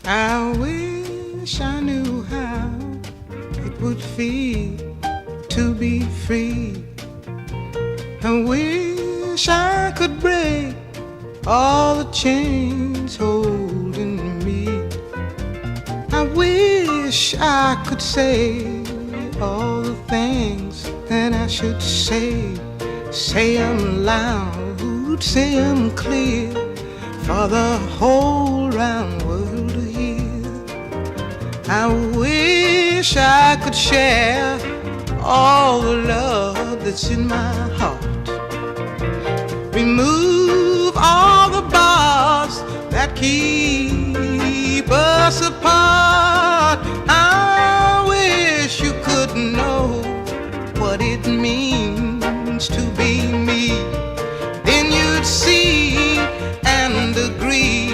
I wish I knew how it would feel to be free. I wish I could break all the chains holding me. I wish I could say all the things that I should say. Say 'em loud, say 'em clear, for the whole round world to hear. I wish I could share all the love that's in my heart. Remove all the bars that keep us apart. I wish you could know what it means to be me. Then you'd see and agree